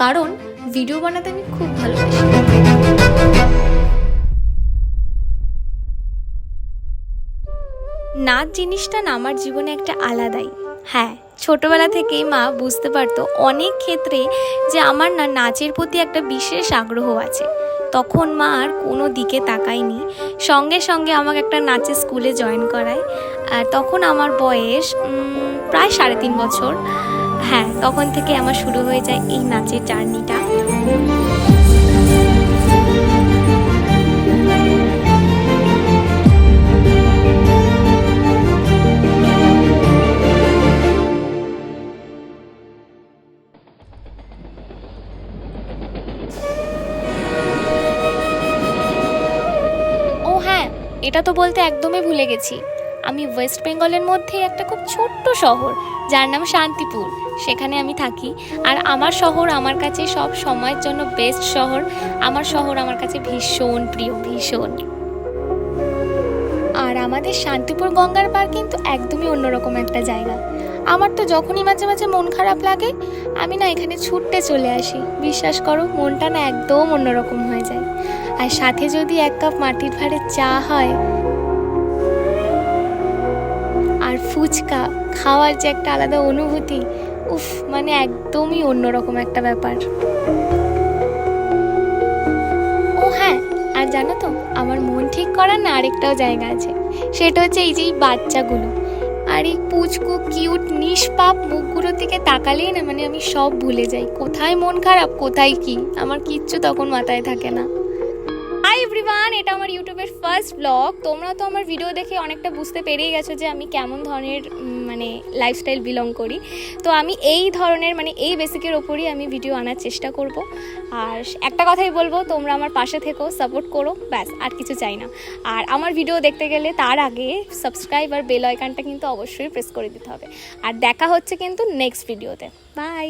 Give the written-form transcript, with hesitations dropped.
কারণ ভিডিও বানাতে আমি খুব ভালোবাসি। নাচ জিনিসটা না আমার জীবনে একটা আলাদাই। হ্যাঁ, ছোটবেলা থেকেই মা বুঝতে পারতো অনেক ক্ষেত্রে যে আমার না নাচের প্রতি একটা বিশেষ আগ্রহ আছে। তখন মা আর কোনো দিকে তাকায়নি, সঙ্গে সঙ্গে আমাকে একটা নাচের স্কুলে জয়েন করায়। আর তখন আমার বয়স প্রায় 3.5 বছর। হ্যাঁ, তখন থেকে আমার শুরু হয়ে যায় এই নাচের জার্নিটা। ও হ্যাঁ, এটা তো বলতে একদমই ভুলে গেছি, আমি ওয়েস্ট বেঙ্গলের মধ্যে একটা খুব ছোট্ট শহর যার নাম শান্তিপুর, সেখানে আমি থাকি। আর আমার শহর আমার কাছে সব সময়ের জন্য বেস্ট শহর। আমার শহর আমার কাছে ভীষণ প্রিয়, ভীষণ। আর আমাদের শান্তিপুর গঙ্গার পাড় কিন্তু একদমই অন্যরকম একটা জায়গা। আমার তো যখনই মাঝে মাঝে মন খারাপ লাগে আমি না এখানে ছুটতে চলে আসি। বিশ্বাস করো, মনটা না একদম অন্যরকম হয়ে যায়। আর সাথে যদি 1 কাপ মাটির ভাঁড়ের চা হয় আর ফুচকা খাওয়ার যে একটা আলাদা অনুভূতি, উফ, মানে একদমই অন্যরকম একটা ব্যাপার। ও হ্যাঁ, আর জানো তো আমার মন ঠিক করার না আরেকটাও জায়গা আছে, সেটা হচ্ছে এই যে এই বাচ্চাগুলো। আর এই পুচকু কিউট নিষ্পাপ মুখগুলোর দিকে তাকালেই না মানে আমি সব ভুলে যাই, কোথায় মন খারাপ কোথায় কি, আমার কিচ্ছু তখন মাথায় থাকে না। হাই এভরিওয়ান, এটা আমার ইউটিউবের ফার্স্ট ব্লগ। তোমরা তো আমার ভিডিও দেখে অনেকটা বুঝতে পেরেই গেছো যে আমি কেমন ধরনের মানে লাইফস্টাইল বিলং করি। তো আমি এই ধরনের মানে এই বেসিকের ওপরই আমি ভিডিও আনার চেষ্টা করব। আর একটা কথাই বলবো, তোমরা আমার পাশে থেকো, সাপোর্ট করো, ব্যাস, আর কিছু চাই না। আর আমার ভিডিও দেখতে গেলে তার আগে সাবস্ক্রাইব আর বেল আইকনটা কিন্তু অবশ্যই প্রেস করে দিতে হবে। আর দেখা হচ্ছে কিন্তু নেক্সট ভিডিওতে। বাই।